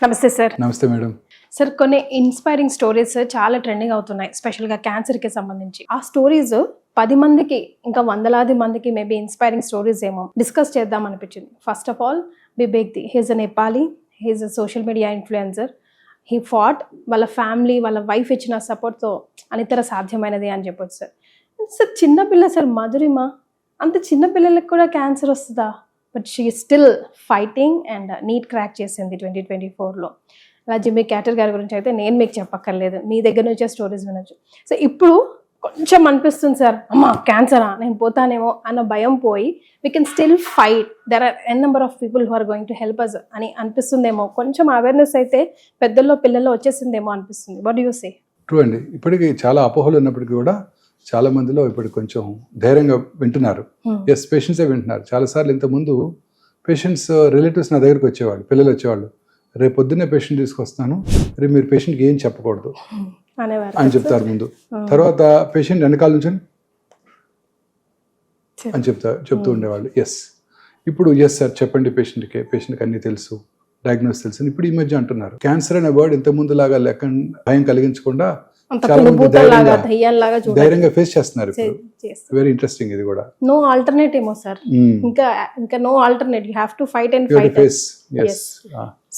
నమస్తే సార్. నమస్తే madam. Sir, కొన్ని ఇన్స్పైరింగ్ స్టోరీస్ చాలా ట్రెండింగ్ అవుతున్నాయి, స్పెషల్గా క్యాన్సర్కి సంబంధించి. ఆ స్టోరీస్ 10 మందికి, ఇంకా వందలాది మందికి మేబీ ఇన్స్పైరింగ్ స్టోరీస్ ఏమో డిస్కస్ చేద్దాం అనిపించింది. First of all, Bibek the he's a Nepali, he's a social media influencer. He fought, వాళ్ళ ఫ్యామిలీ, వాళ్ళ వైఫ్ ఇచ్చిన సపోర్ట్తో అనితర సాధ్యమైనది అని చెప్పొచ్చు సార్. సార్, చిన్నపిల్ల సార్, మధురిమ, అంత చిన్న పిల్లలకు కూడా క్యాన్సర్ వస్తుందా? But she still fighting and NEET crack చేసింది 2024లో. అలా జిమ్మీ క్యాటర్ గారి గురించి అయితే నేను మీకు చెప్పక్కర్లేదు, మీ దగ్గర నుంచే స్టోరీస్ వినొచ్చు. సో ఇప్పుడు కొంచెం అనిపిస్తుంది సార్, అమ్మా క్యాన్సరా, నేను పోతానేమో అన్న భయం పోయి we can still fight, there are an number of people who are going to help us అని అనిపిస్తుందేమో. కొంచెం అవేర్నెస్ అయితే పెద్దల్లో పిల్లల్లో వచ్చేసిందేమో అనిపిస్తుంది. What do you say? True అండి. ఇప్పటికీ చాలా అపోహలు ఉన్నప్పటికీ కూడా చాలా మందిలో ఇప్పుడు కొంచెం ధైర్యంగా వింటున్నారు. ఎస్, పేషెంట్సే వింటున్నారు. చాలాసార్లు ఇంతకుముందు పేషెంట్స్ రిలేటివ్స్ నా దగ్గరికి వచ్చేవాళ్ళు, పిల్లలు వచ్చేవాళ్ళు, రేపు పొద్దున్నే పేషెంట్ తీసుకొస్తాను, రేపు మీరు పేషెంట్కి ఏం చెప్పకూడదు అని చెప్తారు ముందు. తర్వాత పేషెంట్ వెనకాల నుంచి అని చెప్తూ ఉండేవాళ్ళు. ఎస్, ఇప్పుడు ఎస్ సార్ చెప్పండి పేషెంట్కి అన్నీ తెలుసు, డయాగ్నోస్ తెలుసు. ఇప్పుడు ఈ మధ్య అంటున్నారు క్యాన్సర్ అనే వర్డ్ ఇంత ముందు లాగా లెక్క భయం కలిగించకుండా చాలా మంది ధైర్యంగా ఫేస్ చేస్తున్నారు. Very interesting. ఇది కూడా నో ఆల్టర్నేట్ ఏమో సార్, ఇంకా no alternate, you have to fight and fight.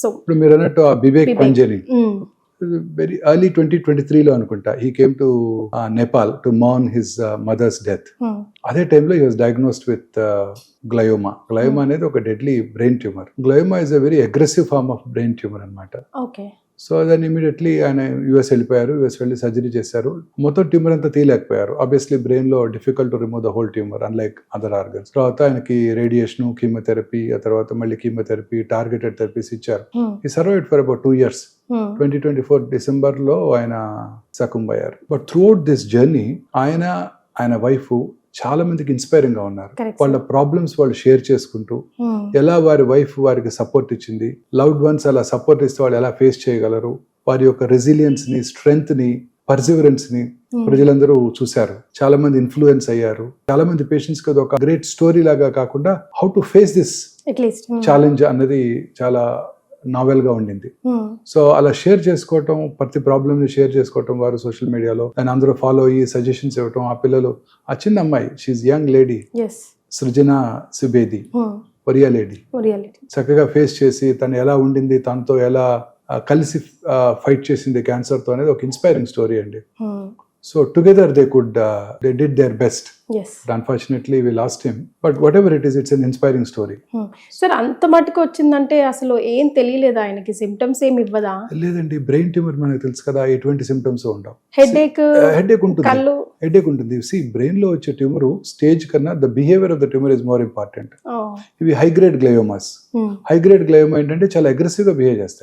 So ఇప్పుడు మీరు అన్నట్టు ఆ బిబేక్ పంజేని వెరీ ఎర్లీ 2023లో అనుకుంటా, he came to Nepal to mourn his mother's death. అదే టైంలో he was diagnosed with glioma. Glioma అనేది ఒక deadly brain tumour. Glioma is a very aggressive form of brain tumour అనమాట. సో దాన్ని ఇమీడియట్లీ ఆయన యూఎస్ వెళ్ళిపోయారు. యూఎస్ వెళ్ళి సర్జరీ చేశారు. మొత్తం ట్యూమర్ అంతా తీయలేకపోయారు. ఆబ్వియస్లీ బ్రెయిన్ లో difficult to remove the whole tumour unlike other organs. తర్వాత ఆయనకి రేడియేషన్, కీమోథెరపీ, ఆ తర్వాత మళ్ళీ కీమోథెరపీ, టార్గెటెడ్ థెరపీస్ ఇచ్చారు. ఈ సర్వైవ్డ్ ఫర్ అబౌట్ 2 years. 2024 డిసెంబర్లో ఆయన సకుంబ్ అయ్యారు. బట్ త్రూఅవుట్ దిస్ జర్నీ ఆయన వైఫ్ చాలా మందికి ఇన్స్పైరింగ్ గా ఉన్నారు. వాళ్ళ ప్రాబ్లమ్స్ వాళ్ళు షేర్ చేసుకుంటూ ఎలా వారి వైఫ్ వారికి సపోర్ట్ ఇచ్చింది, లవ్డ్ వన్స్ అలా సపోర్ట్ ఇస్తే వాళ్ళు ఎలా ఫేస్ చేయగలరు, వారి యొక్క రెసిలియన్స్ ని, స్ట్రెంగ్త్ ని, పర్సివరెన్స్ ని ప్రజలందరూ చూశారు. చాలా మంది ఇన్ఫ్లుయెన్స్ అయ్యారు. చాలా మంది పేషెంట్స్ కి ఒక గ్రేట్ స్టోరీ లాగా కాకుండా how to face this challenge అన్నది చాలా నావెల్ గా ఉండింది. సో అలా షేర్ చేసుకోవటం, ప్రతి ప్రాబ్లమ్ ని షేర్ చేసుకోవటం వారు సోషల్ మీడియాలో, దాన్ని అందరూ ఫాలో అయ్యి సజెషన్స్ ఇవ్వటం. ఆ పిల్లలు, ఆ చిన్న అమ్మాయి, she's young lady, Srijana Subedi, Oriya lady, చక్కగా ఫేస్ చేసి తను ఎలా ఉండింది, తనతో ఎలా కలిసి ఫైట్ చేసింది క్యాన్సర్ తో అనేది ఒక ఇన్స్పైరింగ్ స్టోరీ అండి. So together they did their best. Yes. But unfortunately we lost him. But whatever it is, it's an inspiring story. Sir, అంత మటుకు వచ్చిందంటే అసలు ఏం తెలియలేదా ఆయనకి? సిమ్టమ్స్ ఏమి ఇవ్వదా? లేదండి, బ్రెయిన్ ట్యూమర్ మనకు తెలుసు కదా, ఎటువంటి సిమ్టమ్స్ ఉండవు. హెడేక్ ఉంటుంది, హెడేక్ ఉంటుంది. సి, బ్రెయిన్ లో వచ్చే ట్యూమర్ స్టేజ్ కన్నా the behaviour of the tumour is more important. ఇవి high grade gliomas. High grade glioma ఏంటంటే చాలా అగ్రెసివ్ గా బిహేవ్ చేస్తాయి.